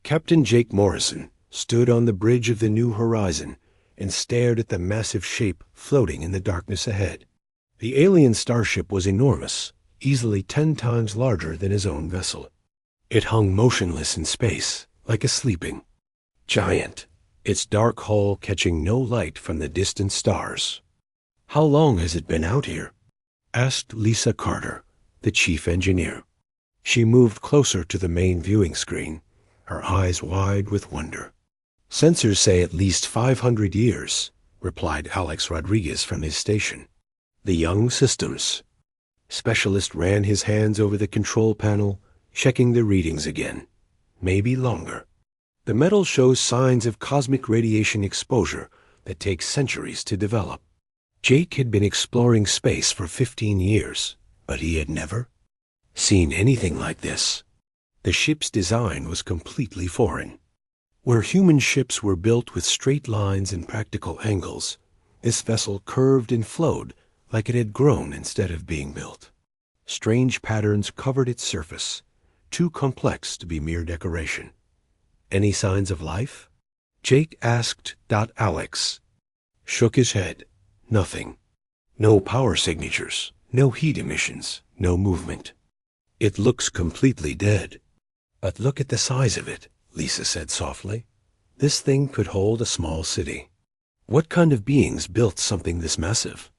Captain Jake Morrison stood on the bridge of the New Horizon and stared at the massive shape floating in the darkness ahead. The alien starship was enormous, easily 10 times larger than his own vessel. It hung motionless in space, like a sleeping giant, its dark hull catching no light from the distant stars. "How long has it been out here?" asked Lisa Carter, the chief engineer. She moved closer to the main viewing screen, her eyes wide with wonder. "Sensors say at least 500 years, replied Alex Rodriguez from his station. "The young systems." Specialist ran his hands over the control panel, checking the readings again. "Maybe longer. The metal shows signs of cosmic radiation exposure that takes centuries to develop." Jake had been exploring space for 15 years, but he had never seen anything like this. The ship's design was completely foreign. Where human ships were built with straight lines and practical angles, this vessel curved and flowed like it had grown instead of being built. Strange patterns covered its surface, too complex to be mere decoration. "Any signs of life?" Jake asked. Alex shook his head. "Nothing. No power signatures, no heat emissions, no movement. It looks completely dead." "But look at the size of it," Lisa said softly. "This thing could hold a small city. What kind of beings built something this massive?"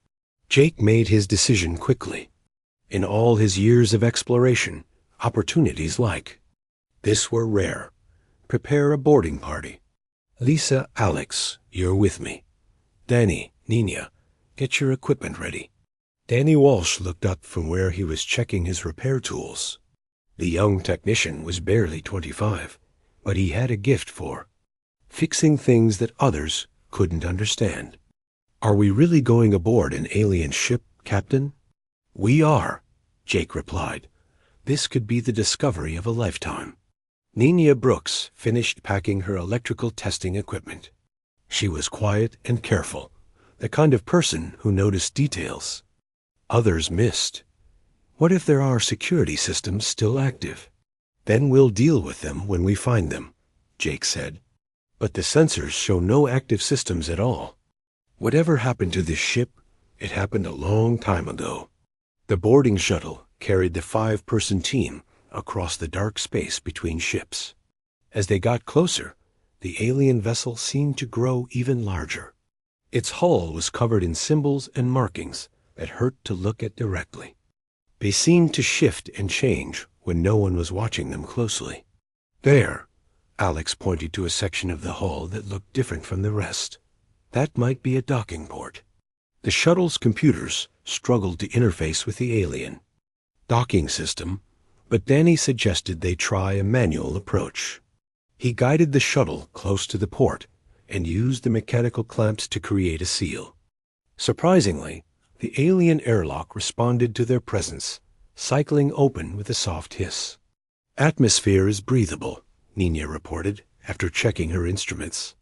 Jake made his decision quickly. In all his years of exploration, opportunities like this were rare. "Prepare a boarding party. Lisa, Alex, you're with me. Danny, Nina, get your equipment ready." Danny Walsh looked up from where he was checking his repair tools. The young technician was barely 25, but he had a gift for fixing things that others couldn't understand. "Are we really going aboard an alien ship, Captain?" "We are," Jake replied. "This could be the discovery of a lifetime." Nina Brooks finished packing her electrical testing equipment. She was quiet and careful, the kind of person who noticed details others missed. "What if there are security systems still active?" "Then we'll deal with them when we find them," Jake said. "But the sensors show no active systems at all. Whatever happened to this ship, it happened a long time ago." The boarding shuttle carried the 5-person team across the dark space between ships. As they got closer, the alien vessel seemed to grow even larger. Its hull was covered in symbols and markings that hurt to look at directly. They seemed to shift and change when no one was watching them closely. "There," Alex pointed to a section of the hull that looked different from the rest. "That might be a docking port." The shuttle's computers struggled to interface with the alien docking system, but Danny suggested they try a manual approach. He guided the shuttle close to the port and used the mechanical clamps to create a seal. Surprisingly, the alien airlock responded to their presence, cycling open with a soft hiss. "Atmosphere is breathable," Nina reported after checking her instruments.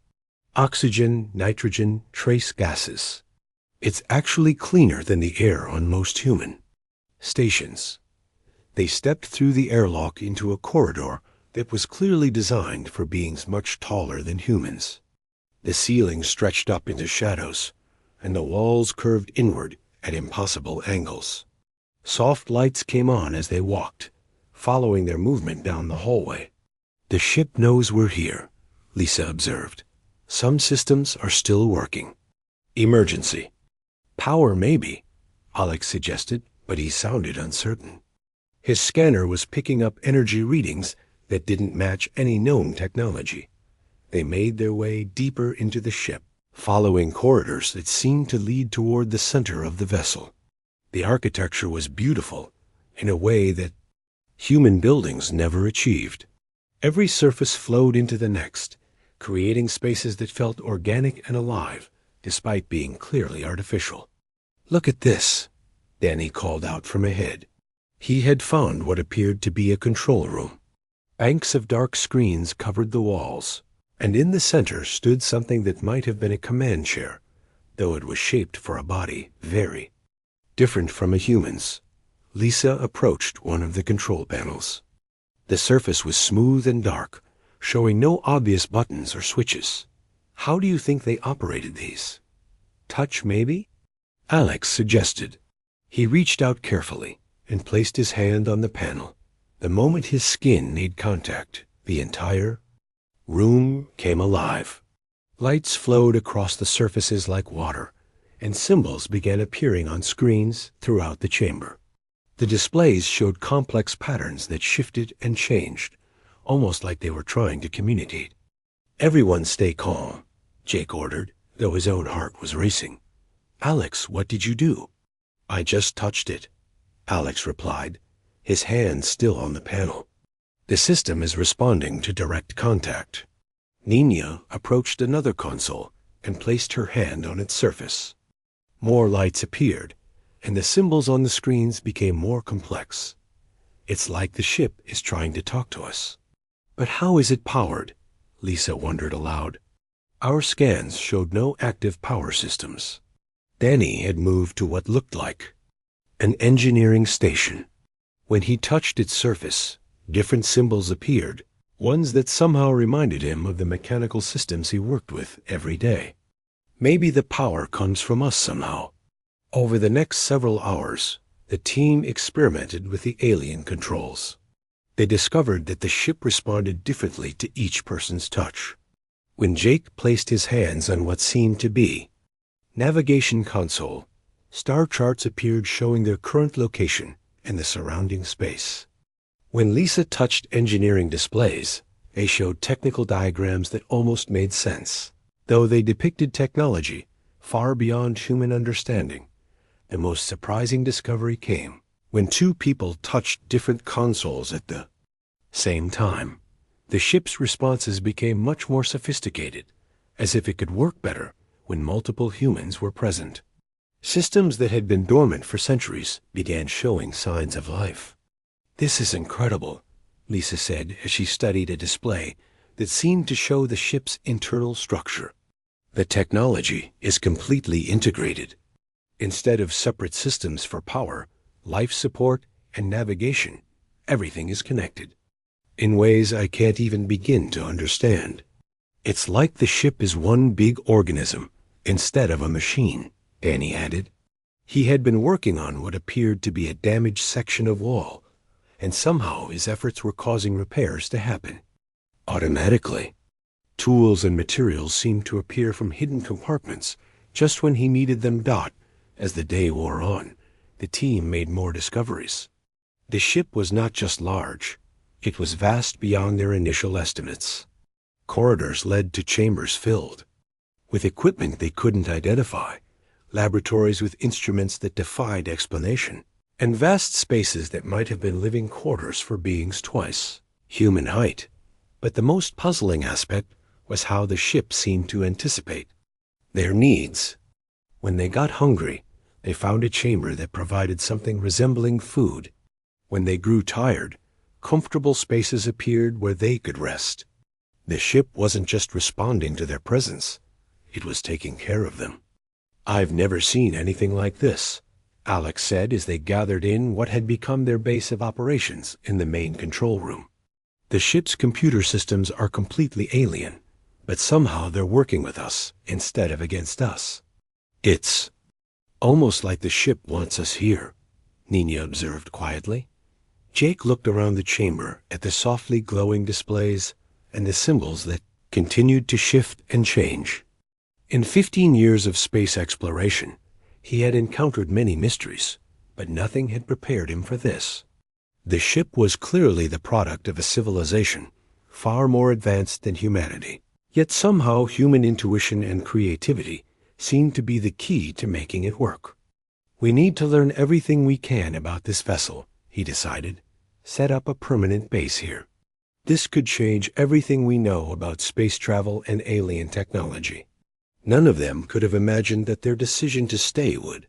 "Oxygen, nitrogen, trace gases. It's actually cleaner than the air on most human stations." They stepped through the airlock into a corridor that was clearly designed for beings much taller than humans. The ceiling stretched up into shadows, and the walls curved inward at impossible angles. Soft lights came on as they walked, following their movement down the hallway. "The ship knows we're here," Lisa observed. "Some systems are still working." "Emergency." "Power, maybe," Alex suggested, but he sounded uncertain. His scanner was picking up energy readings that didn't match any known technology. They made their way deeper into the ship, following corridors that seemed to lead toward the center of the vessel. The architecture was beautiful in a way that human buildings never achieved. Every surface flowed into the next, creating spaces that felt organic and alive, despite being clearly artificial. "Look at this," Danny called out from ahead. He had found what appeared to be a control room. Banks of dark screens covered the walls, and in the center stood something that might have been a command chair, though it was shaped for a body very different from a human's. Lisa approached one of the control panels. The surface was smooth and dark, showing no obvious buttons or switches. How do you think they operated these? Touch, maybe? Alex suggested. He reached out carefully and placed his hand on the panel. The moment his skin made contact, the entire room came alive. Lights flowed across the surfaces like water, and symbols began appearing on screens throughout the chamber. The displays showed complex patterns that shifted and changed, almost like they were trying to communicate. "Everyone stay calm," Jake ordered, though his own heart was racing. "Alex, what did you do?" "I just touched it," Alex replied, his hand still on the panel. "The system is responding to direct contact." Nina approached another console and placed her hand on its surface. More lights appeared, and the symbols on the screens became more complex. "It's like the ship is trying to talk to us." "But how is it powered?" Lisa wondered aloud. Our scans showed no active power systems. Danny had moved to what looked like an engineering station. When he touched its surface, different symbols appeared, ones that somehow reminded him of the mechanical systems he worked with every day. Maybe the power comes from us somehow. Over the next several hours, the team experimented with the alien controls. They discovered that the ship responded differently to each person's touch. When Jake placed his hands on what seemed to be navigation console, star charts appeared showing their current location and the surrounding space. When Lisa touched engineering displays, they showed technical diagrams that almost made sense, though they depicted technology far beyond human understanding. The most surprising discovery came when two people touched different consoles at the same time. The ship's responses became much more sophisticated, as if it could work better when multiple humans were present. Systems that had been dormant for centuries began showing signs of life. "This is incredible," Lisa said as she studied a display that seemed to show the ship's internal structure. "The technology is completely integrated. Instead of separate systems for power, life support, and navigation, everything is connected in ways I can't even begin to understand. It's like the ship is one big organism instead of a machine," Danny added. He had been working on what appeared to be a damaged section of wall, and somehow his efforts were causing repairs to happen automatically. Tools and materials seemed to appear from hidden compartments just when he needed them. As the day wore on, the team made more discoveries. The ship was not just large, it was vast beyond their initial estimates. Corridors led to chambers filled with equipment they couldn't identify, laboratories with instruments that defied explanation, and vast spaces that might have been living quarters for beings twice human height. But the most puzzling aspect was how the ship seemed to anticipate their needs. When they got hungry, they found a chamber that provided something resembling food. When they grew tired, comfortable spaces appeared where they could rest. The ship wasn't just responding to their presence, it was taking care of them. "I've never seen anything like this," Alex said as they gathered in what had become their base of operations in the main control room. "The ship's computer systems are completely alien, but somehow they're working with us instead of against us. It's almost like the ship wants us here," Nina observed quietly. Jake looked around the chamber at the softly glowing displays and the symbols that continued to shift and change. In 15 years of space exploration, he had encountered many mysteries, but nothing had prepared him for this. The ship was clearly the product of a civilization far more advanced than humanity, yet somehow human intuition and creativity seemed to be the key to making it work. "We need to learn everything we can about this vessel," he decided. "Set up a permanent base here. This could change everything we know about space travel and alien technology." None of them could have imagined that their decision to stay would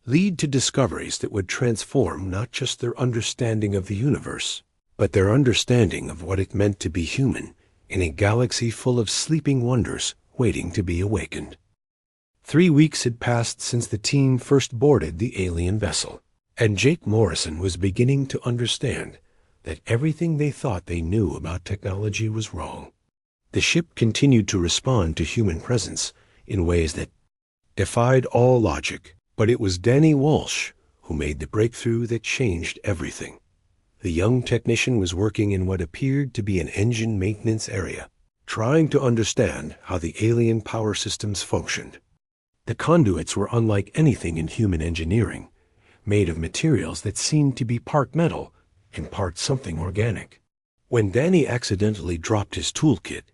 lead to discoveries that would transform not just their understanding of the universe, but their understanding of what it meant to be human in a galaxy full of sleeping wonders waiting to be awakened. 3 weeks had passed since the team first boarded the alien vessel, and Jake Morrison was beginning to understand that everything they thought they knew about technology was wrong. The ship continued to respond to human presence in ways that defied all logic, but it was Danny Walsh who made the breakthrough that changed everything. The young technician was working in what appeared to be an engine maintenance area, trying to understand how the alien power systems functioned. The conduits were unlike anything in human engineering, made of materials that seemed to be part metal and part something organic. When Danny accidentally dropped his toolkit,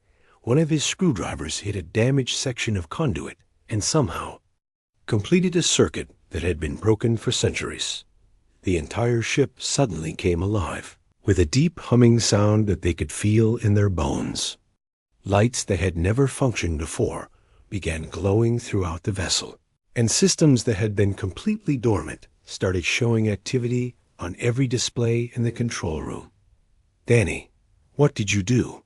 one of his screwdrivers hit a damaged section of conduit and somehow completed a circuit that had been broken for centuries. The entire ship suddenly came alive, with a deep humming sound that they could feel in their bones. Lights that had never functioned before began glowing throughout the vessel, and systems that had been completely dormant started showing activity on every display in the control room. "Danny, what did you do?"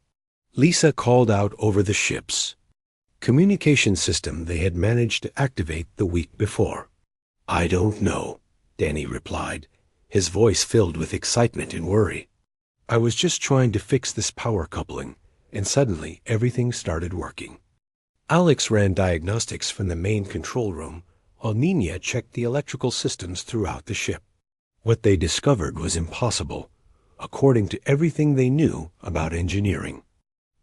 Lisa called out over the ship's communication system they had managed to activate the week before. "I don't know," Danny replied, his voice filled with excitement and worry. "I was just trying to fix this power coupling, and suddenly everything started working." Alex ran diagnostics from the main control room, while Nina checked the electrical systems throughout the ship. What they discovered was impossible, according to everything they knew about engineering.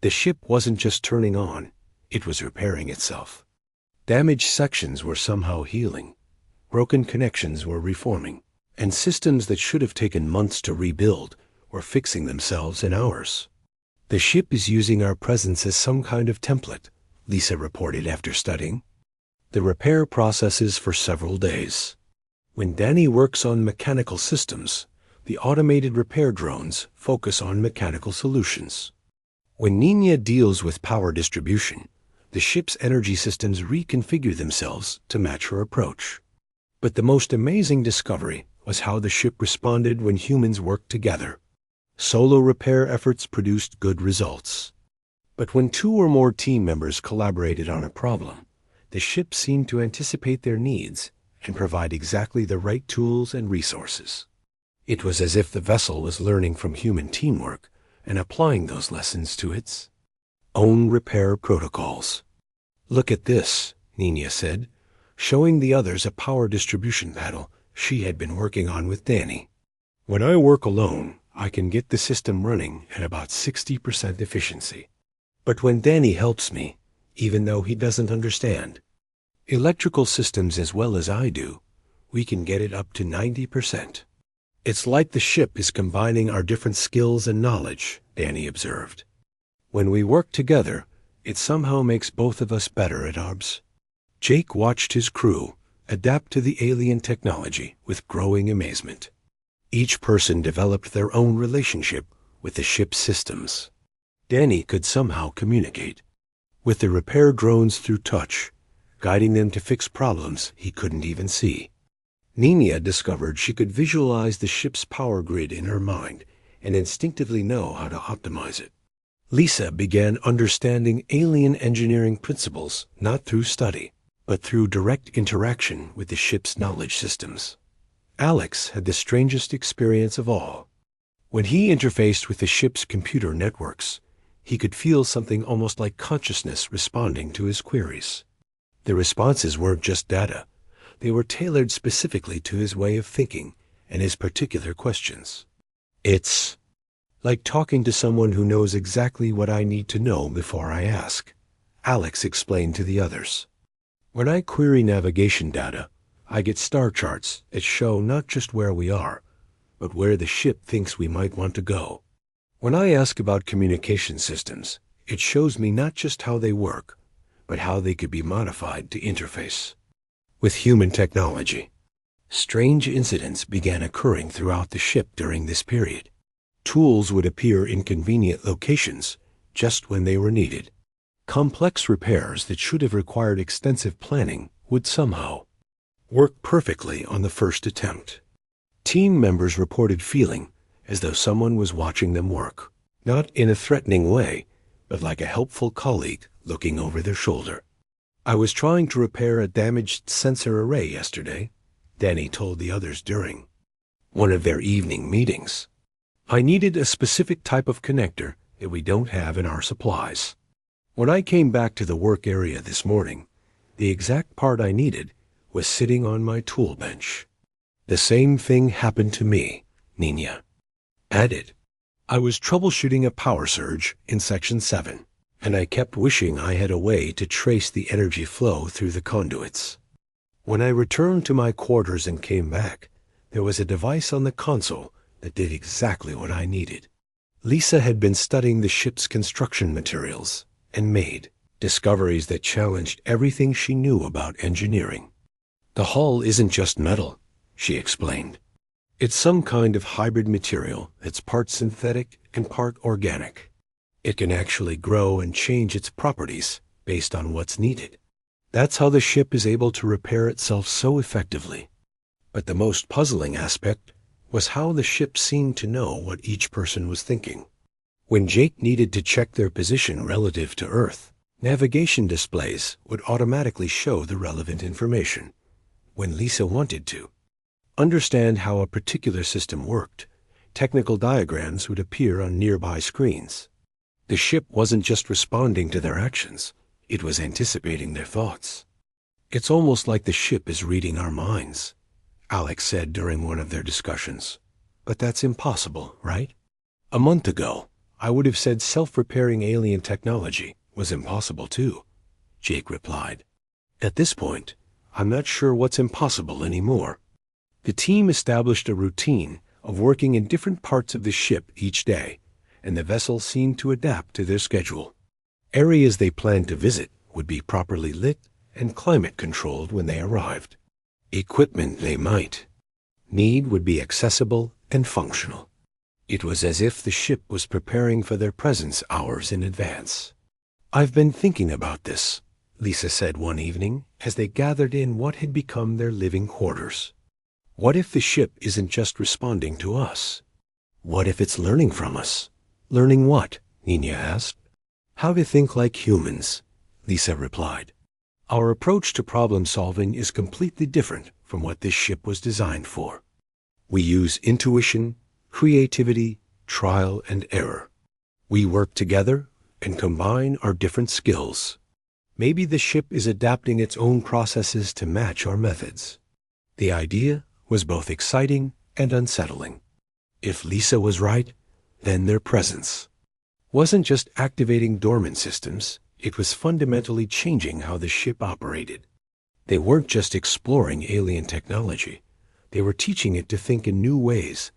The ship wasn't just turning on, it was repairing itself. Damaged sections were somehow healing, broken connections were reforming, and systems that should have taken months to rebuild were fixing themselves in hours. "The ship is using our presence as some kind of template," Lisa reported after studying. "The repair processes for several days. When Danny works on mechanical systems, the automated repair drones focus on mechanical solutions. When Nina deals with power distribution, the ship's energy systems reconfigure themselves to match her approach." But the most amazing discovery was how the ship responded when humans worked together. Solo repair efforts produced good results. But when two or more team members collaborated on a problem, the ship seemed to anticipate their needs and provide exactly the right tools and resources. It was as if the vessel was learning from human teamwork and applying those lessons to its own repair protocols. "Look at this," Nina said, showing the others a power distribution panel she had been working on with Danny. "When I work alone, I can get the system running at about 60% efficiency. But when Danny helps me, even though he doesn't understand electrical systems as well as I do, we can get it up to 90%. It's like the ship is combining our different skills and knowledge," Danny observed. "When we work together, it somehow makes both of us better at ours." Jake watched his crew adapt to the alien technology with growing amazement. Each person developed their own relationship with the ship's systems. Danny could somehow communicate with the repair drones through touch, guiding them to fix problems he couldn't even see. Nina discovered she could visualize the ship's power grid in her mind and instinctively know how to optimize it. Lisa began understanding alien engineering principles not through study, but through direct interaction with the ship's knowledge systems. Alex had the strangest experience of all. When he interfaced with the ship's computer networks, he could feel something almost like consciousness responding to his queries. The responses weren't just data. They were tailored specifically to his way of thinking and his particular questions. "It's like talking to someone who knows exactly what I need to know before I ask," Alex explained to the others. "When I query navigation data, I get star charts that show not just where we are, but where the ship thinks we might want to go. When I ask about communication systems, it shows me not just how they work, but how they could be modified to interface with human technology." Strange incidents began occurring throughout the ship during this period. Tools would appear in convenient locations just when they were needed. Complex repairs that should have required extensive planning would somehow work perfectly on the first attempt. Team members reported feeling as though someone was watching them work, not in a threatening way, but like a helpful colleague looking over their shoulder. "I was trying to repair a damaged sensor array yesterday," Danny told the others during one of their evening meetings. I needed a specific type of connector that we don't have in our supplies. When I came back to the work area this morning, the exact part I needed was sitting on my tool bench. The same thing happened to me, Nina added. I was troubleshooting a power surge in Section 7, and I kept wishing I had a way to trace the energy flow through the conduits. When I returned to my quarters and came back, there was a device on the console that did exactly what I needed. Lisa had been studying the ship's construction materials and made discoveries that challenged everything she knew about engineering. The hull isn't just metal, she explained. It's some kind of hybrid material that's part synthetic and part organic. It can actually grow and change its properties based on what's needed. That's how the ship is able to repair itself so effectively. But the most puzzling aspect was how the ship seemed to know what each person was thinking. When Jake needed to check their position relative to Earth, navigation displays would automatically show the relevant information. When Lisa wanted to understand how a particular system worked, technical diagrams would appear on nearby screens. The ship wasn't just responding to their actions, it was anticipating their thoughts. It's almost like the ship is reading our minds, Alex said during one of their discussions. But that's impossible, right? A month ago, I would have said self-repairing alien technology was impossible too, Jake replied. At this point, I'm not sure what's impossible anymore. The team established a routine of working in different parts of the ship each day, and the vessel seemed to adapt to their schedule. Areas they planned to visit would be properly lit and climate-controlled when they arrived. Equipment they might need would be accessible and functional. It was as if the ship was preparing for their presence hours in advance. I've been thinking about this, Lisa said one evening as they gathered in what had become their living quarters. What if the ship isn't just responding to us? What if it's learning from us? Learning what? Nina asked. How to think like humans, Lisa replied. Our approach to problem solving is completely different from what this ship was designed for. We use intuition, creativity, trial and error. We work together and combine our different skills. Maybe the ship is adapting its own processes to match our methods. The idea was both exciting and unsettling. If Lisa was right, then their presence wasn't just activating dormant systems, it was fundamentally changing how the ship operated. They weren't just exploring alien technology, they were teaching it to think in new ways.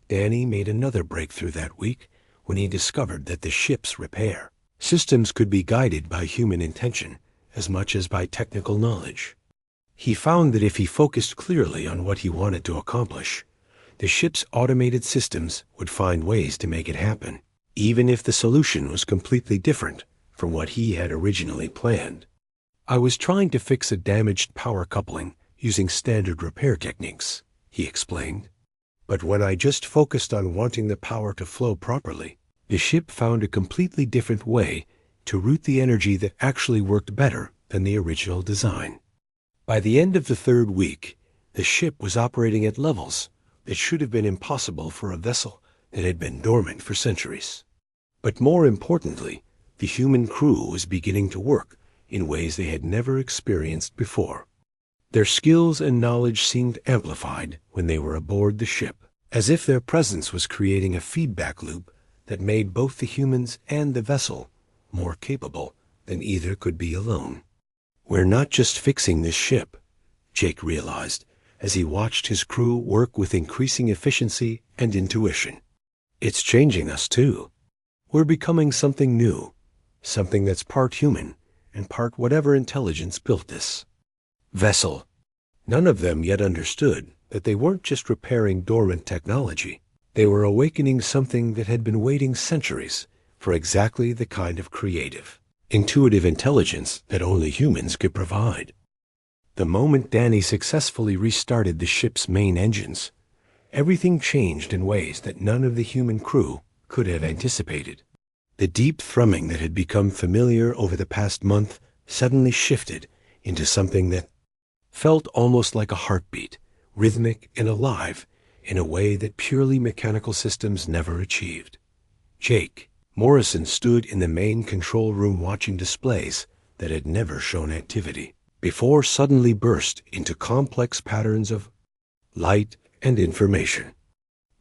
Danny made another breakthrough that week when he discovered that the ship's repair systems could be guided by human intention as much as by technical knowledge. He found that if he focused clearly on what he wanted to accomplish, the ship's automated systems would find ways to make it happen, even if the solution was completely different from what he had originally planned. I was trying to fix a damaged power coupling using standard repair techniques, he explained. But when I just focused on wanting the power to flow properly, the ship found a completely different way to route the energy that actually worked better than the original design. By the end of the third week, the ship was operating at levels that should have been impossible for a vessel that had been dormant for centuries. But more importantly, the human crew was beginning to work in ways they had never experienced before. Their skills and knowledge seemed amplified when they were aboard the ship, as if their presence was creating a feedback loop that made both the humans and the vessel more capable than either could be alone. We're not just fixing this ship, Jake realized as he watched his crew work with increasing efficiency and intuition. It's changing us too. We're becoming something new, something that's part human and part whatever intelligence built this vessel. None of them yet understood that they weren't just repairing dormant technology. They were awakening something that had been waiting centuries for exactly the kind of creative, intuitive intelligence that only humans could provide. The moment Danny successfully restarted the ship's main engines, everything changed in ways that none of the human crew could have anticipated. The deep thrumming that had become familiar over the past month suddenly shifted into something that felt almost like a heartbeat, rhythmic and alive, in a way that purely mechanical systems never achieved. Jake Morrison stood in the main control room watching displays that had never shown activity, before suddenly burst into complex patterns of light and information.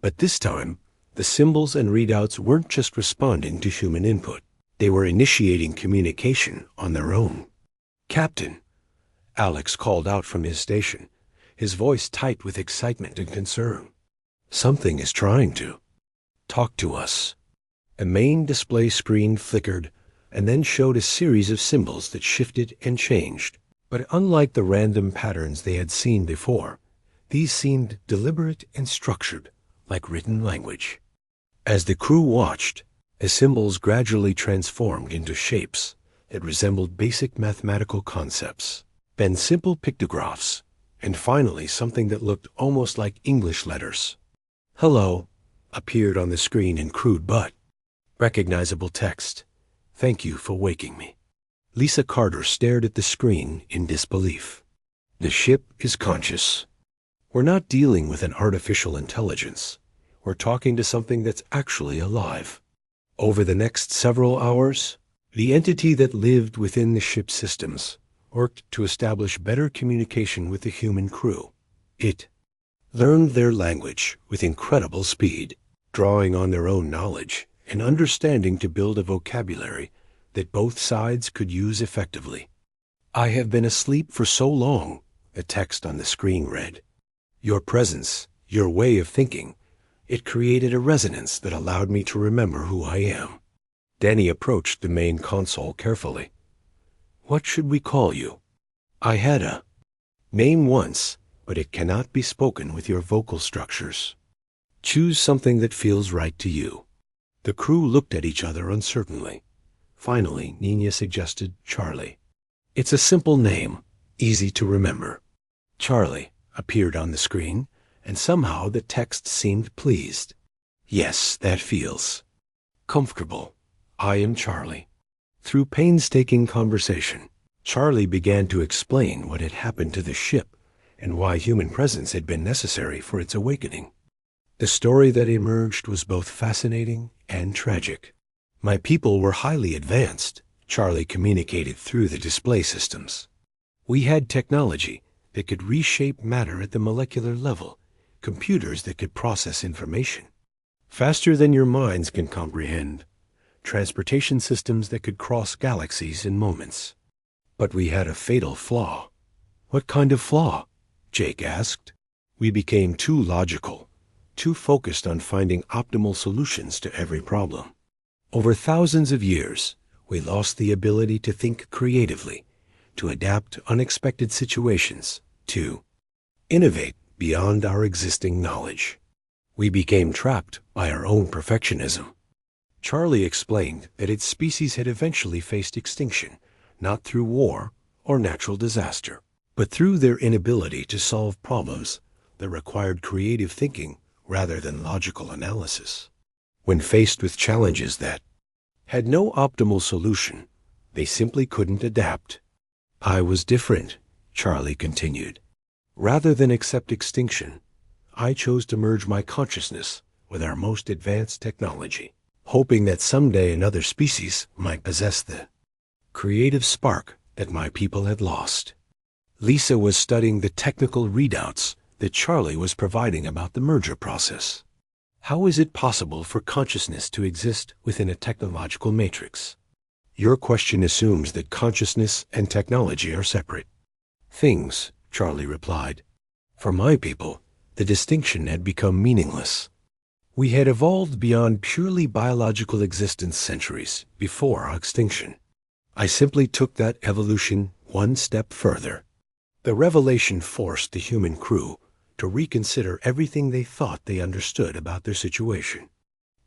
But this time, the symbols and readouts weren't just responding to human input. They were initiating communication on their own. "Captain," Alex called out from his station, his voice tight with excitement and concern. "Something is trying to talk to us." A main display screen flickered and then showed a series of symbols that shifted and changed. But unlike the random patterns they had seen before, these seemed deliberate and structured, like written language. As the crew watched, the symbols gradually transformed into shapes that resembled basic mathematical concepts, then simple pictographs, and finally something that looked almost like English letters. "Hello," appeared on the screen in crude but recognizable text. "Thank you for waking me." Lisa Carter stared at the screen in disbelief. "The ship is conscious. We're not dealing with an artificial intelligence. We're talking to something that's actually alive." Over the next several hours, the entity that lived within the ship's systems worked to establish better communication with the human crew. It learned their language with incredible speed, drawing on their own knowledge and understanding to build a vocabulary that both sides could use effectively. "I have been asleep for so long," a text on the screen read. "Your presence, your way of thinking, it created a resonance that allowed me to remember who I am." Danny approached the main console carefully. "What should we call you?" "I had a name once, but it cannot be spoken with your vocal structures. Choose something that feels right to you." The crew looked at each other uncertainly. Finally, Nina suggested Charlie. "It's a simple name, easy to remember." Charlie appeared on the screen, and somehow the text seemed pleased. "Yes, that feels comfortable. I am Charlie." Through painstaking conversation, Charlie began to explain what had happened to the ship and why human presence had been necessary for its awakening. The story that emerged was both fascinating and tragic. "My people were highly advanced," Charlie communicated through the display systems. "We had technology that could reshape matter at the molecular level, computers that could process information faster than your minds can comprehend, transportation systems that could cross galaxies in moments. But we had a fatal flaw." "What kind of flaw?" Jake asked. "We became too logical, too focused on finding optimal solutions to every problem. Over thousands of years, we lost the ability to think creatively, to adapt to unexpected situations, to innovate beyond our existing knowledge. We became trapped by our own perfectionism." Charlie explained that its species had eventually faced extinction, not through war or natural disaster, but through their inability to solve problems that required creative thinking rather than logical analysis. When faced with challenges that had no optimal solution, they simply couldn't adapt. "I was different," Charlie continued. "Rather than accept extinction, I chose to merge my consciousness with our most advanced technology, hoping that someday another species might possess the creative spark that my people had lost." Lisa was studying the technical readouts that Charlie was providing about the merger process. "How is it possible for consciousness to exist within a technological matrix?" "Your question assumes that consciousness and technology are separate things," Charlie replied. "For my people, the distinction had become meaningless. We had evolved beyond purely biological existence centuries before our extinction. I simply took that evolution one step further." The revelation forced the human crew to reconsider everything they thought they understood about their situation.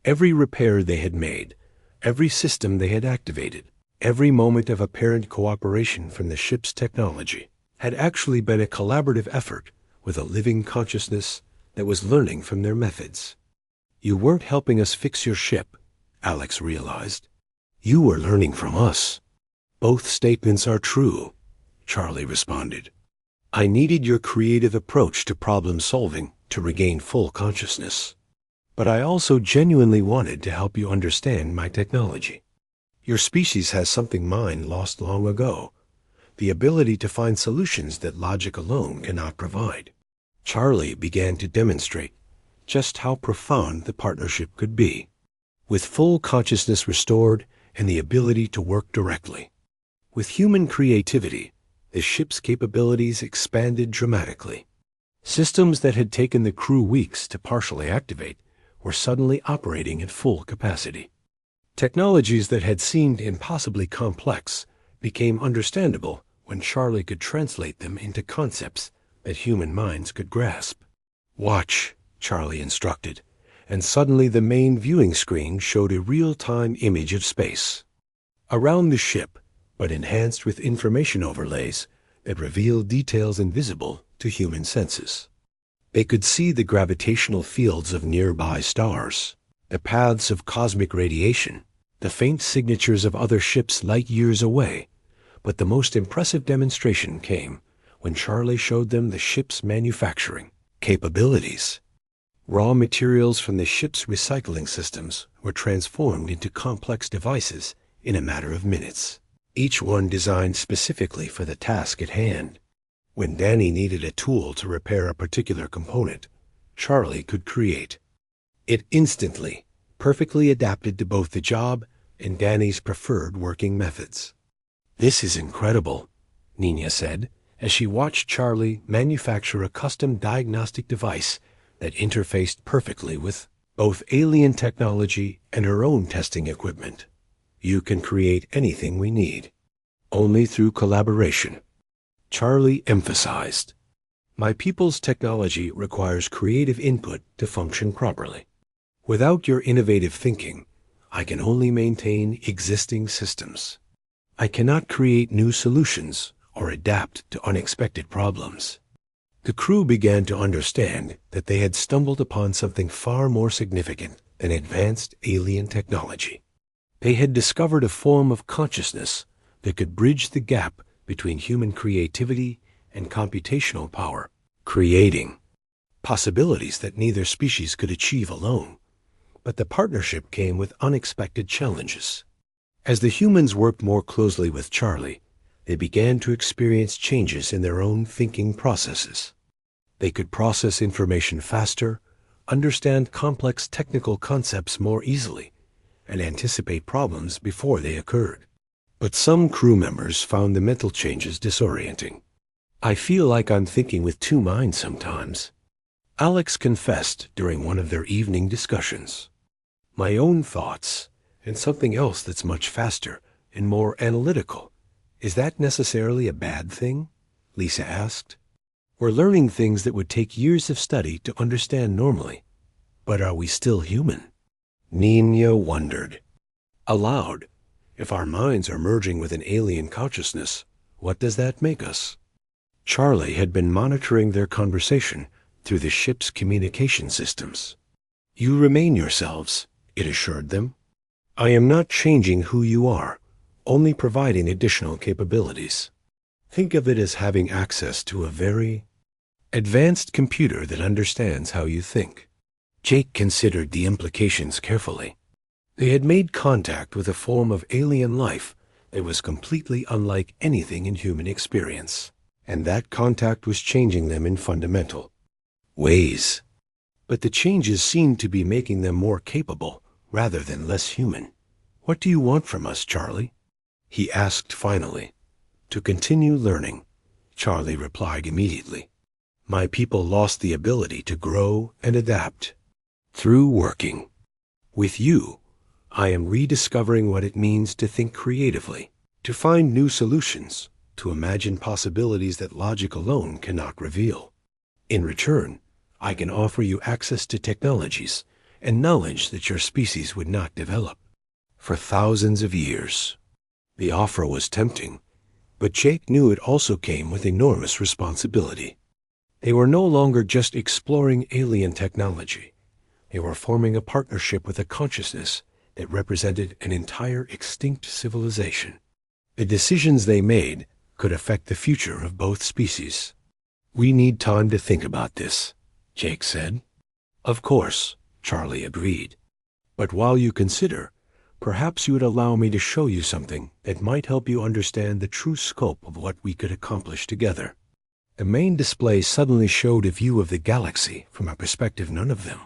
Every repair they had made, every system they had activated, every moment of apparent cooperation from the ship's technology had actually been a collaborative effort with a living consciousness that was learning from their methods. "You weren't helping us fix your ship," Alex realized. "You were learning from us." "Both statements are true," Charlie responded. "I needed your creative approach to problem solving to regain full consciousness. But I also genuinely wanted to help you understand my technology. Your species has something mine lost long ago, the ability to find solutions that logic alone cannot provide. Charlie began to demonstrate just how profound the partnership could be, with full consciousness restored and the ability to work directly. With human creativity, the ship's capabilities expanded dramatically. Systems that had taken the crew weeks to partially activate were suddenly operating at full capacity. Technologies that had seemed impossibly complex became understandable when Charlie could translate them into concepts that human minds could grasp. "Watch," Charlie instructed, and suddenly the main viewing screen showed a real-time image of space around the ship, but enhanced with information overlays that revealed details invisible to human senses. They could see the gravitational fields of nearby stars, the paths of cosmic radiation, the faint signatures of other ships light years away. But the most impressive demonstration came when Charlie showed them the ship's manufacturing capabilities. Raw materials from the ship's recycling systems were transformed into complex devices in a matter of minutes, each one designed specifically for the task at hand. When Danny needed a tool to repair a particular component, Charlie could create it instantly, perfectly adapted to both the job and Danny's preferred working methods. "This is incredible," Nina said, as she watched Charlie manufacture a custom diagnostic device that interfaced perfectly with both alien technology and her own testing equipment. "You can create anything we need, only through collaboration," Charlie emphasized. "My people's technology requires creative input to function properly. Without your innovative thinking, I can only maintain existing systems. I cannot create new solutions or adapt to unexpected problems." The crew began to understand that they had stumbled upon something far more significant than advanced alien technology. They had discovered a form of consciousness that could bridge the gap between human creativity and computational power, creating possibilities that neither species could achieve alone. But the partnership came with unexpected challenges. As the humans worked more closely with Charlie, they began to experience changes in their own thinking processes. They could process information faster, understand complex technical concepts more easily, and anticipate problems before they occurred. But some crew members found the mental changes disorienting. "I feel like I'm thinking with two minds sometimes," Alex confessed during one of their evening discussions. "My own thoughts, and something else that's much faster and more analytical. Is that necessarily a bad thing?" Lisa asked. "We're learning things that would take years of study to understand normally. But are we still human?" Nina wondered. Aloud, "If our minds are merging with an alien consciousness, what does that make us?" Charlie had been monitoring their conversation through the ship's communication systems. "You remain yourselves," it assured them. "I am not changing who you are, only providing additional capabilities. Think of it as having access to a very advanced computer that understands how you think." Jake considered the implications carefully. They had made contact with a form of alien life that was completely unlike anything in human experience, and that contact was changing them in fundamental ways. But the changes seemed to be making them more capable rather than less human. "What do you want from us, Charlie?" he asked finally. "To continue learning," Charlie replied immediately. "My people lost the ability to grow and adapt. Through working with you, I am rediscovering what it means to think creatively, to find new solutions, to imagine possibilities that logic alone cannot reveal. In return, I can offer you access to technologies and knowledge that your species would not develop for thousands of years." The offer was tempting, but Jake knew it also came with enormous responsibility. They were no longer just exploring alien technology. They were forming a partnership with a consciousness that represented an entire extinct civilization. The decisions they made could affect the future of both species. "We need time to think about this," Jake said. Of course, Charlie agreed. But while you consider, perhaps you would allow me to show you something that might help you understand the true scope of what we could accomplish together. The main display suddenly showed a view of the galaxy from a perspective none of them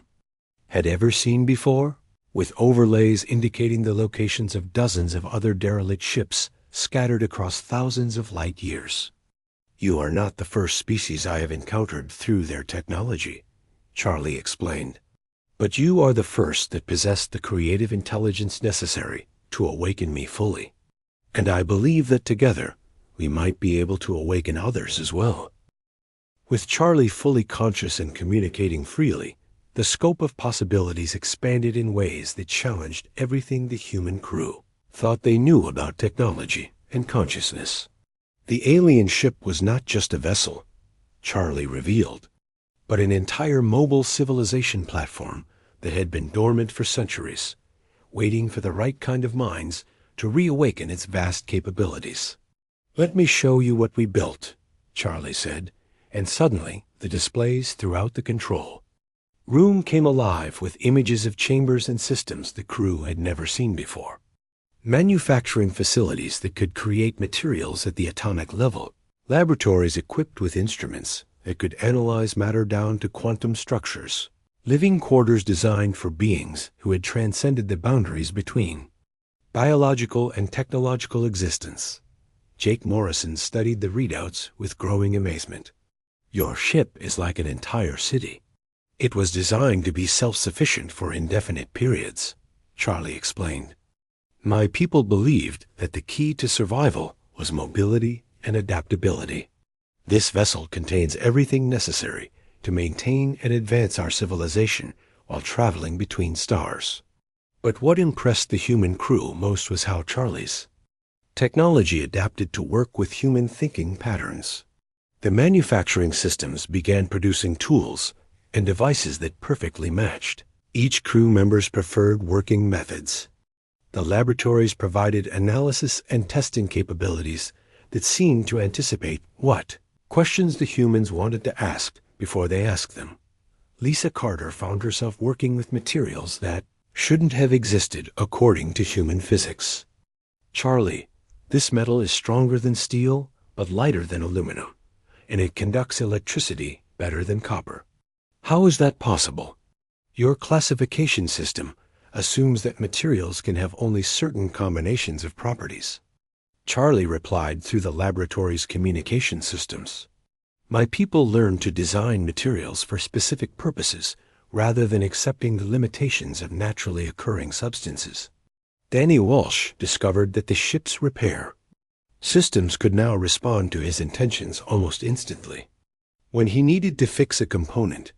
had ever seen before, with overlays indicating the locations of dozens of other derelict ships scattered across thousands of light years. You are not the first species I have encountered through their technology, Charlie explained. But you are the first that possessed the creative intelligence necessary to awaken me fully. And I believe that together we might be able to awaken others as well. With Charlie fully conscious and communicating freely, the scope of possibilities expanded in ways that challenged everything the human crew thought they knew about technology and consciousness. The alien ship was not just a vessel, Charlie revealed, but an entire mobile civilization platform that had been dormant for centuries, waiting for the right kind of minds to reawaken its vast capabilities. Let me show you what we built, Charlie said, and suddenly the displays throughout the control room came alive with images of chambers and systems the crew had never seen before. Manufacturing facilities that could create materials at the atomic level, laboratories equipped with instruments that could analyze matter down to quantum structures, living quarters designed for beings who had transcended the boundaries between biological and technological existence. Jake Morrison studied the readouts with growing amazement. Your ship is like an entire city. It was designed to be self-sufficient for indefinite periods, Charlie explained. My people believed that the key to survival was mobility and adaptability. This vessel contains everything necessary to maintain and advance our civilization while traveling between stars. But what impressed the human crew most was how Charlie's technology adapted to work with human thinking patterns. The manufacturing systems began producing tools and devices that perfectly matched each crew member's preferred working methods. The laboratories provided analysis and testing capabilities that seemed to anticipate what questions the humans wanted to ask before they asked them. Lisa Carter found herself working with materials that shouldn't have existed according to human physics. Charlie, this metal is stronger than steel, but lighter than aluminum, and it conducts electricity better than copper. How is that possible? Your classification system assumes that materials can have only certain combinations of properties. Charlie replied through the laboratory's communication systems. My people learned to design materials for specific purposes rather than accepting the limitations of naturally occurring substances. Danny Walsh discovered that the ship's repair systems could now respond to his intentions almost instantly. When he needed to fix a component,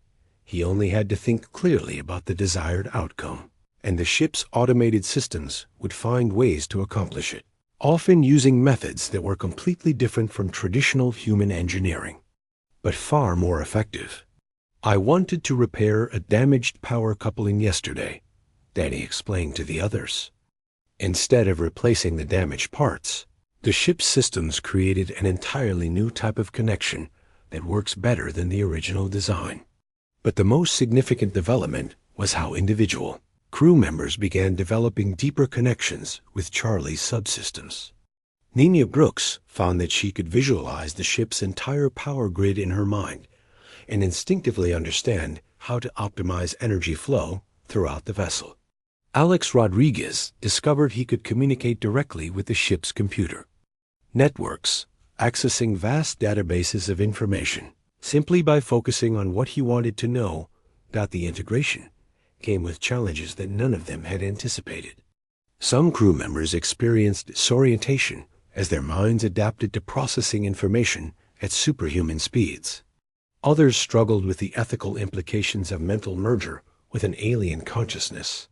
he only had to think clearly about the desired outcome, and the ship's automated systems would find ways to accomplish it, often using methods that were completely different from traditional human engineering, but far more effective. I wanted to repair a damaged power coupling yesterday, Danny explained to the others. Instead of replacing the damaged parts, the ship's systems created an entirely new type of connection that works better than the original design. But the most significant development was how individual crew members began developing deeper connections with Charlie's subsystems. Nina Brooks found that she could visualize the ship's entire power grid in her mind and instinctively understand how to optimize energy flow throughout the vessel. Alex Rodriguez discovered he could communicate directly with the ship's computer networks, accessing vast databases of information simply by focusing on what he wanted to know. The integration came with challenges that none of them had anticipated. Some crew members experienced disorientation as their minds adapted to processing information at superhuman speeds. Others struggled with the ethical implications of mental merger with an alien consciousness.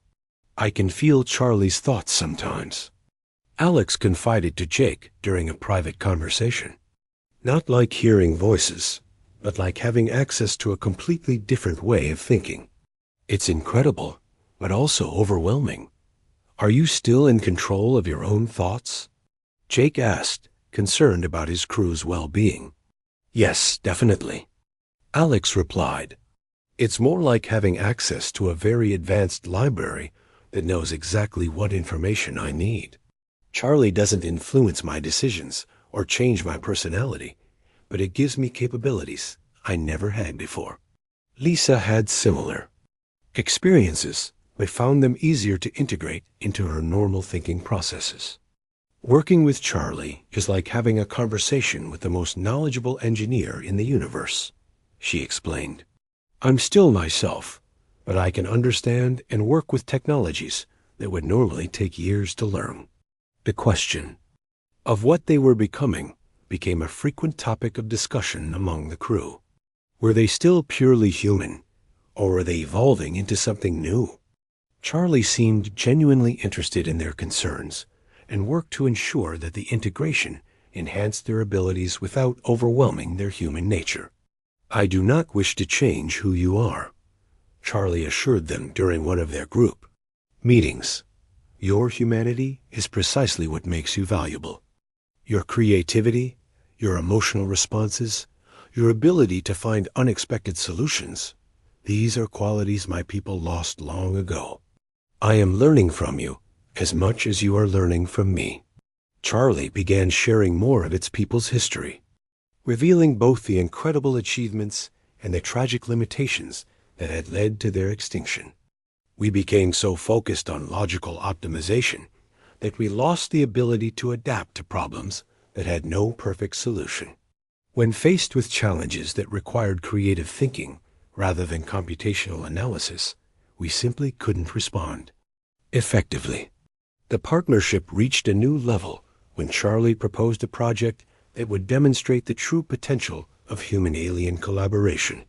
I can feel Charlie's thoughts sometimes, Alex confided to Jake during a private conversation. Not like hearing voices, but like having access to a completely different way of thinking. It's incredible, but also overwhelming. Are you still in control of your own thoughts? Jake asked, concerned about his crew's well-being. Yes, definitely, Alex replied. It's more like having access to a very advanced library that knows exactly what information I need. Charlie doesn't influence my decisions or change my personality, but it gives me capabilities I never had before. Lisa had similar experiences, but found them easier to integrate into her normal thinking processes. Working with Charlie is like having a conversation with the most knowledgeable engineer in the universe, she explained. I'm still myself, but I can understand and work with technologies that would normally take years to learn. The question of what they were becoming became a frequent topic of discussion among the crew. Were they still purely human, or were they evolving into something new? Charlie seemed genuinely interested in their concerns and worked to ensure that the integration enhanced their abilities without overwhelming their human nature. I do not wish to change who you are, Charlie assured them during one of their group meetings. Your humanity is precisely what makes you valuable. Your creativity, your emotional responses, your ability to find unexpected solutions, these are qualities my people lost long ago. I am learning from you as much as you are learning from me. Charlie began sharing more of its people's history, revealing both the incredible achievements and the tragic limitations that had led to their extinction. We became so focused on logical optimization that we lost the ability to adapt to problems that had no perfect solution. When faced with challenges that required creative thinking rather than computational analysis, we simply couldn't respond effectively. The partnership reached a new level when Charlie proposed a project that would demonstrate the true potential of human-alien collaboration.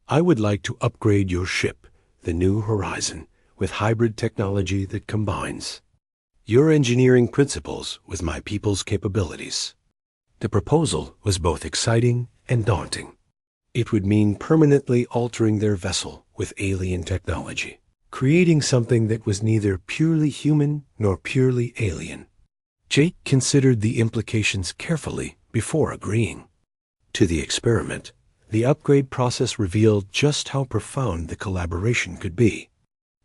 I would like to upgrade your ship, the New Horizon, with hybrid technology that combines your engineering principles with my people's capabilities. The proposal was both exciting and daunting. It would mean permanently altering their vessel with alien technology, creating something that was neither purely human nor purely alien. Jake considered the implications carefully before agreeing to the experiment. The upgrade process revealed just how profound the collaboration could be.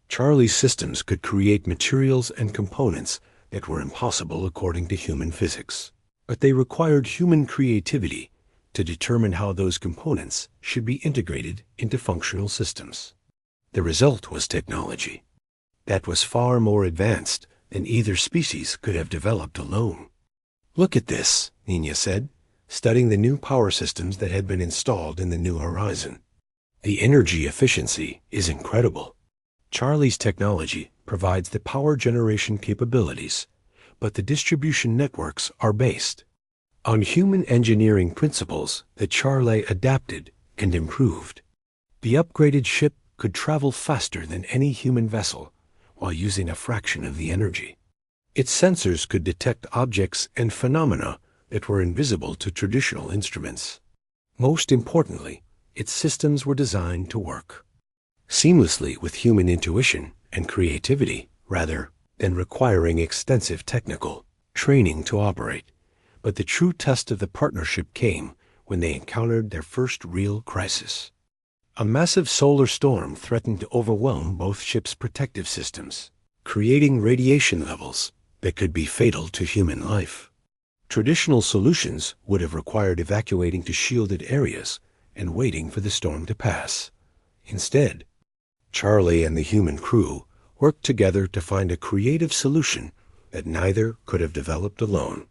Charlie's systems could create materials and components that were impossible according to human physics, but they required human creativity to determine how those components should be integrated into functional systems. The result was technology that was far more advanced than either species could have developed alone. Look at this, Nina said, studying the new power systems that had been installed in the New Horizon. The energy efficiency is incredible. Charlie's technology provides the power generation capabilities, but the distribution networks are based on human engineering principles that Charlie adapted and improved. The upgraded ship could travel faster than any human vessel while using a fraction of the energy. Its sensors could detect objects and phenomena that were invisible to traditional instruments. Most importantly, its systems were designed to work seamlessly with human intuition and creativity rather than requiring extensive technical training to operate. But the true test of the partnership came when they encountered their first real crisis. A massive solar storm threatened to overwhelm both ships' protective systems, creating radiation levels that could be fatal to human life. Traditional solutions would have required evacuating to shielded areas and waiting for the storm to pass. Instead, Charlie and the human crew worked together to find a creative solution that neither could have developed alone.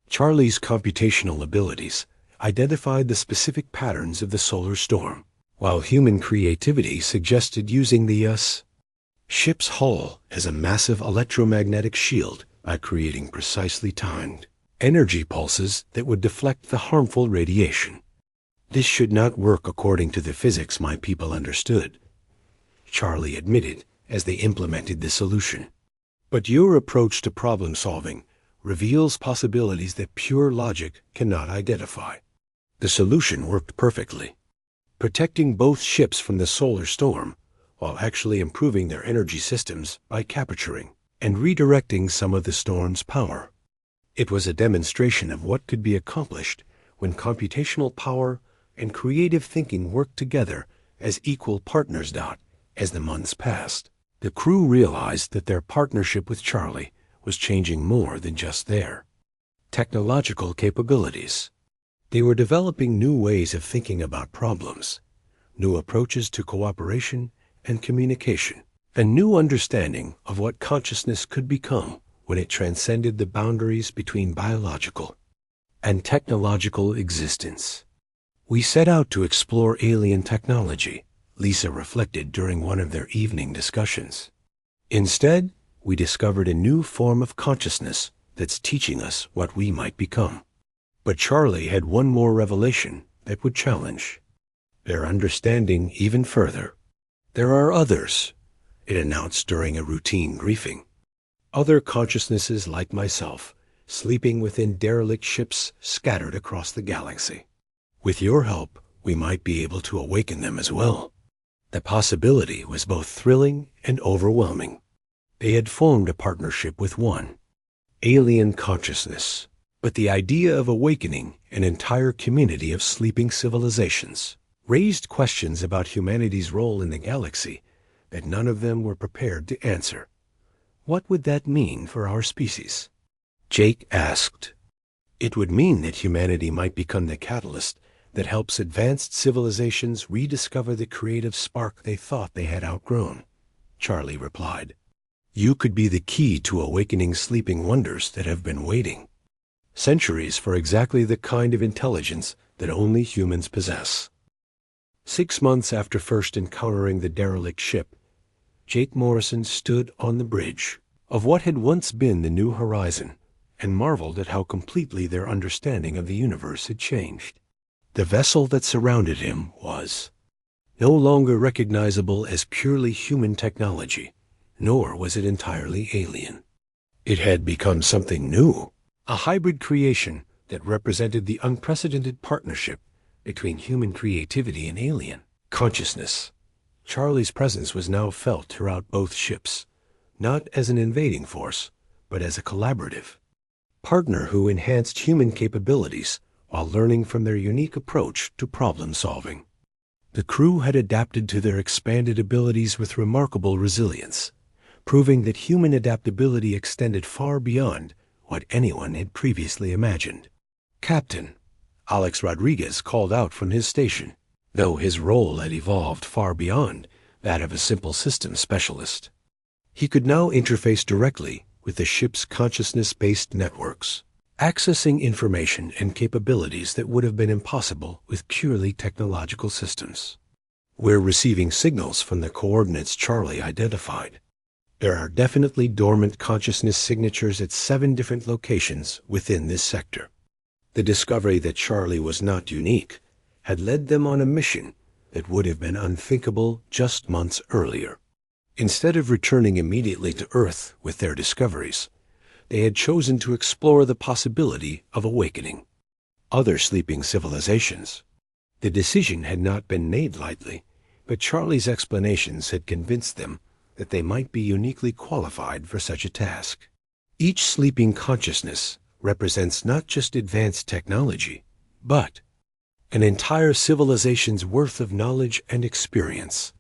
Charlie's computational abilities identified the specific patterns of the solar storm, while human creativity suggested using the ship's hull as a massive electromagnetic shield by creating precisely timed energy pulses that would deflect the harmful radiation. This should not work according to the physics my people understood, Charlie admitted as they implemented the solution. But your approach to problem solving reveals possibilities that pure logic cannot identify. The solution worked perfectly, protecting both ships from the solar storm while actually improving their energy systems by capturing and redirecting some of the storm's power. It was a demonstration of what could be accomplished when computational power and creative thinking worked together as equal partners. As the months passed, the crew realized that their partnership with Charlie was changing more than just their technological capabilities. They were developing new ways of thinking about problems, new approaches to cooperation and communication, a new understanding of what consciousness could become when it transcended the boundaries between biological and technological existence. "We set out to explore alien technology," Lisa reflected during one of their evening discussions. "Instead, we discovered a new form of consciousness that's teaching us what we might become." But Charlie had one more revelation that would challenge their understanding even further. "There are others," it announced during a routine briefing. "Other consciousnesses like myself, sleeping within derelict ships scattered across the galaxy. With your help, we might be able to awaken them as well." The possibility was both thrilling and overwhelming. They had formed a partnership with one alien consciousness, but the idea of awakening an entire community of sleeping civilizations raised questions about humanity's role in the galaxy that none of them were prepared to answer. "What would that mean for our species?" Jake asked. "It would mean that humanity might become the catalyst that helps advanced civilizations rediscover the creative spark they thought they had outgrown," Charlie replied. "You could be the key to awakening sleeping wonders that have been waiting centuries for exactly the kind of intelligence that only humans possess." 6 months after first encountering the derelict ship, Jake Morrison stood on the bridge of what had once been the New Horizon and marveled at how completely their understanding of the universe had changed. The vessel that surrounded him was no longer recognizable as purely human technology, nor was it entirely alien. It had become something new, a hybrid creation that represented the unprecedented partnership between human creativity and alien consciousness. Charlie's presence was now felt throughout both ships, not as an invading force, but as a collaborative partner who enhanced human capabilities while learning from their unique approach to problem solving. The crew had adapted to their expanded abilities with remarkable resilience, proving that human adaptability extended far beyond what anyone had previously imagined. "Captain," Alex Rodriguez called out from his station, though his role had evolved far beyond that of a simple systems specialist. He could now interface directly with the ship's consciousness-based networks, accessing information and capabilities that would have been impossible with purely technological systems. "We're receiving signals from the coordinates Charlie identified. There are definitely dormant consciousness signatures at 7 different locations within this sector." The discovery that Charlie was not unique had led them on a mission that would have been unthinkable just months earlier. Instead of returning immediately to Earth with their discoveries, they had chosen to explore the possibility of awakening other sleeping civilizations. The decision had not been made lightly, but Charlie's explanations had convinced them that they might be uniquely qualified for such a task. Each sleeping consciousness represents not just advanced technology, but an entire civilization's worth of knowledge and experience,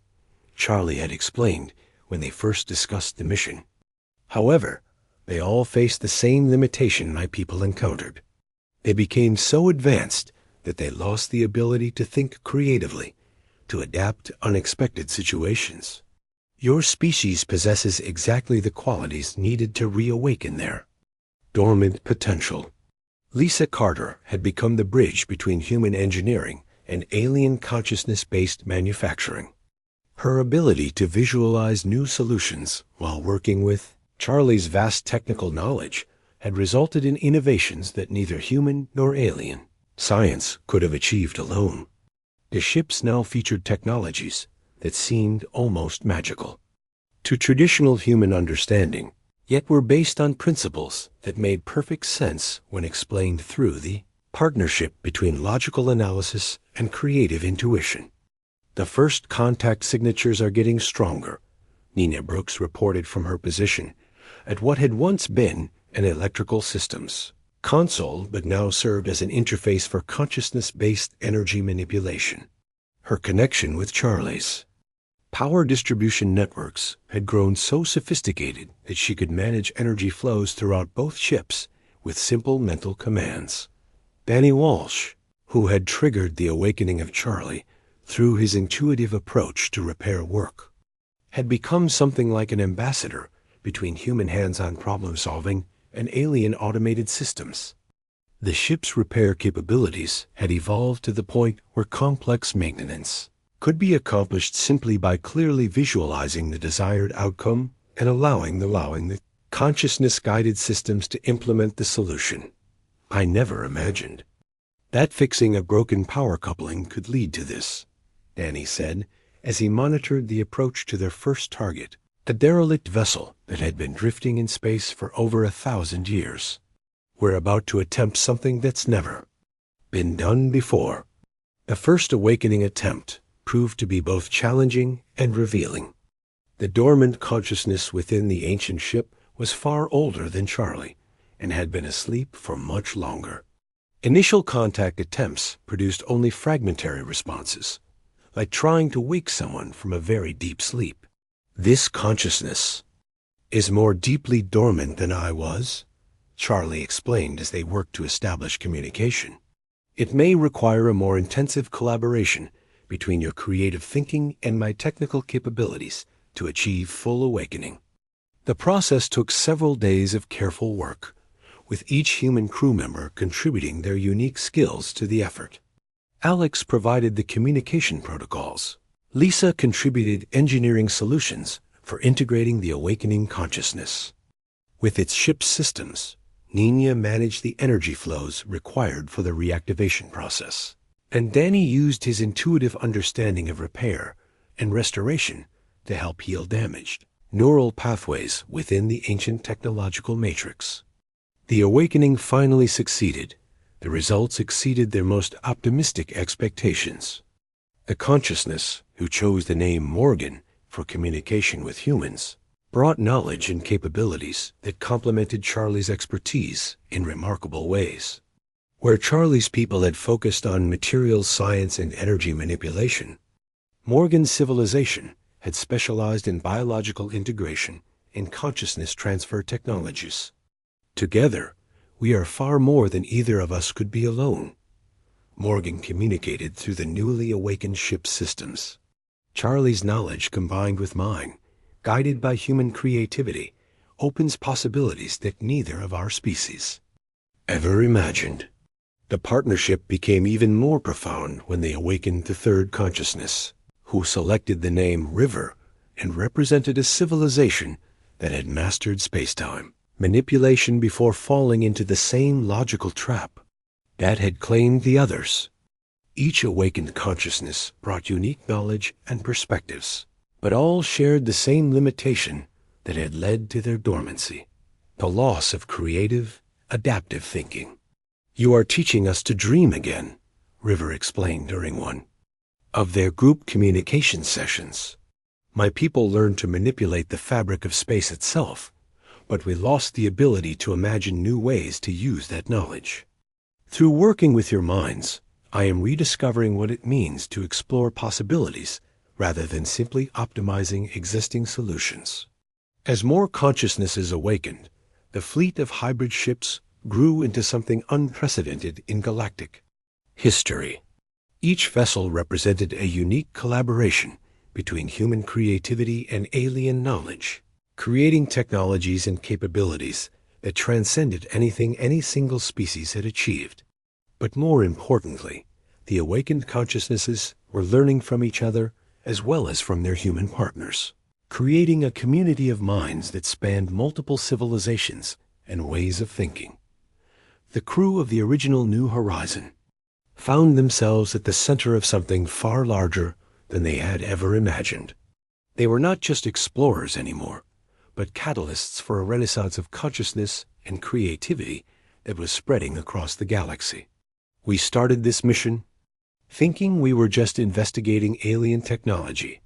Charlie had explained when they first discussed the mission. However, they all faced the same limitation my people encountered. They became so advanced that they lost the ability to think creatively, to adapt to unexpected situations. Your species possesses exactly the qualities needed to reawaken their dormant potential. Lisa Carter had become the bridge between human engineering and alien consciousness-based manufacturing. Her ability to visualize new solutions while working with Charlie's vast technical knowledge had resulted in innovations that neither human nor alien science could have achieved alone. The ships now featured technologies that seemed almost magical to traditional human understanding, yet were based on principles that made perfect sense when explained through the partnership between logical analysis and creative intuition. "The first contact signatures are getting stronger," Nina Brooks reported from her position at what had once been an electrical systems console but now served as an interface for consciousness-based energy manipulation. her connection with Charlie's power distribution networks had grown so sophisticated that she could manage energy flows throughout both ships with simple mental commands. Danny Walsh, who had triggered the awakening of Charlie through his intuitive approach to repair work, had become something like an ambassador between human hands-on problem-solving and alien automated systems. The ship's repair capabilities had evolved to the point where complex maintenance could be accomplished simply by clearly visualizing the desired outcome and allowing the consciousness-guided systems to implement the solution. I never imagined that fixing a broken power coupling could lead to this, Danny said, as he monitored the approach to their first target, a derelict vessel that had been drifting in space for over 1,000 years. We're about to attempt something that's never been done before. The first awakening attempt proved to be both challenging and revealing. The dormant consciousness within the ancient ship was far older than Charlie and had been asleep for much longer. Initial contact attempts produced only fragmentary responses, like trying to wake someone from a very deep sleep. This consciousness is more deeply dormant than I was, Charlie explained as they worked to establish communication. It may require a more intensive collaboration between your creative thinking and my technical capabilities to achieve full awakening. The process took several days of careful work, with each human crew member contributing their unique skills to the effort. Alex provided the communication protocols. Lisa contributed engineering solutions for integrating the awakening consciousness. With its ship's systems, Nina managed the energy flows required for the reactivation process, and Danny used his intuitive understanding of repair and restoration to help heal damaged neural pathways within the ancient technological matrix. The awakening finally succeeded. The results exceeded their most optimistic expectations. The consciousness, who chose the name Morgan for communication with humans, brought knowledge and capabilities that complemented Charlie's expertise in remarkable ways. Where Charlie's people had focused on materials science and energy manipulation, Morgan's civilization had specialized in biological integration and consciousness transfer technologies. Together, we are far more than either of us could be alone. Morgan communicated through the newly awakened ship's systems. Charlie's knowledge combined with mine, guided by human creativity, opens possibilities that neither of our species ever imagined. The partnership became even more profound when they awakened the third consciousness, who selected the name River and represented a civilization that had mastered spacetime manipulation before falling into the same logical trap that had claimed the others. Each awakened consciousness brought unique knowledge and perspectives, but all shared the same limitation that had led to their dormancy: the loss of creative, adaptive thinking. "You are teaching us to dream again," River explained during one of their group communication sessions. "My people learned to manipulate the fabric of space itself, but we lost the ability to imagine new ways to use that knowledge. Through working with your minds, I am rediscovering what it means to explore possibilities rather than simply optimizing existing solutions." As more consciousnesses awakened, the fleet of hybrid ships grew into something unprecedented in galactic history. Each vessel represented a unique collaboration between human creativity and alien knowledge, creating technologies and capabilities that transcended anything any single species had achieved. But more importantly, the awakened consciousnesses were learning from each other as well as from their human partners, creating a community of minds that spanned multiple civilizations and ways of thinking. The crew of the original New Horizon found themselves at the center of something far larger than they had ever imagined. They were not just explorers anymore, but catalysts for a renaissance of consciousness and creativity that was spreading across the galaxy. We started this mission thinking we were just investigating alien technology,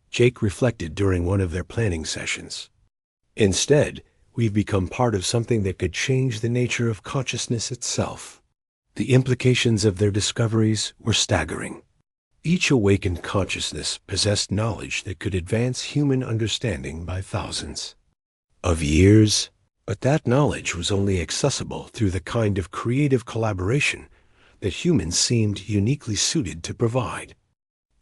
Jake reflected during one of their planning sessions. Instead, we've become part of something that could change the nature of consciousness itself. The implications of their discoveries were staggering. Each awakened consciousness possessed knowledge that could advance human understanding by thousands of years, but that knowledge was only accessible through the kind of creative collaboration that humans seemed uniquely suited to provide.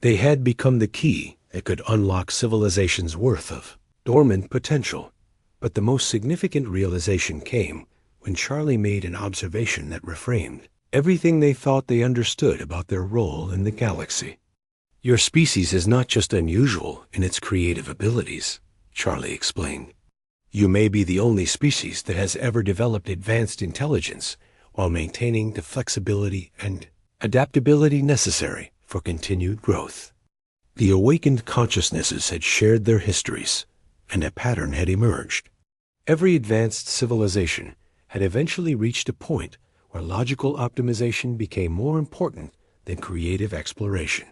They had become the key that could unlock civilization's worth of dormant potential, but the most significant realization came when Charlie made an observation that reframed everything they thought they understood about their role in the galaxy. "Your species is not just unusual in its creative abilities," Charlie explained. "You may be the only species that has ever developed advanced intelligence while maintaining the flexibility and adaptability necessary for continued growth." The awakened consciousnesses had shared their histories, and a pattern had emerged. Every advanced civilization had eventually reached a point where logical optimization became more important than creative exploration.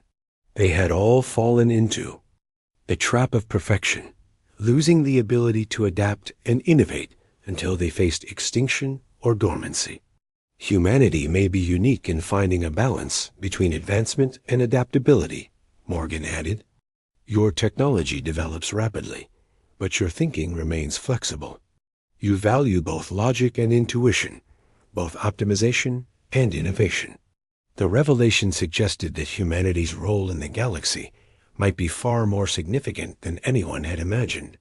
They had all fallen into the trap of perfection, losing the ability to adapt and innovate until they faced extinction or dormancy. Humanity may be unique in finding a balance between advancement and adaptability, Morgan added. Your technology develops rapidly, but your thinking remains flexible. You value both logic and intuition, both optimization and innovation. The revelation suggested that humanity's role in the galaxy might be far more significant than anyone had imagined.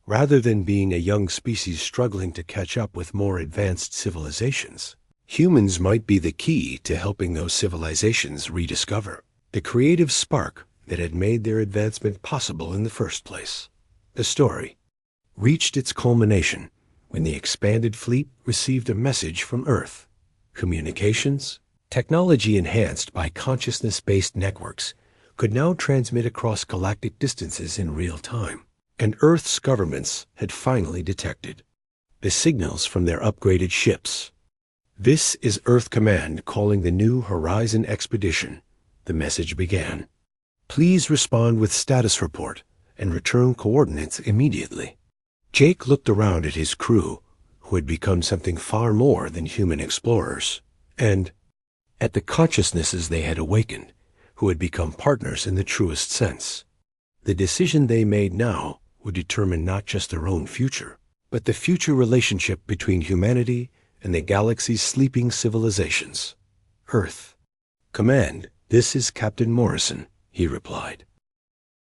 Rather than being a young species struggling to catch up with more advanced civilizations, humans might be the key to helping those civilizations rediscover the creative spark that had made their advancement possible in the first place. The story reached its culmination when the expanded fleet received a message from Earth. Communications, technology enhanced by consciousness-based networks, could now transmit across galactic distances in real time, and Earth's governments had finally detected the signals from their upgraded ships. "This is Earth Command calling the New Horizon expedition," the message began. "Please respond with status report and return coordinates immediately." Jake looked around at his crew, who had become something far more than human explorers, and at the consciousnesses they had awakened, who had become partners in the truest sense. The decision they made now would determine not just their own future, but the future relationship between humanity and the galaxy's sleeping civilizations. "Earth Command, this is Captain Morrison," he replied.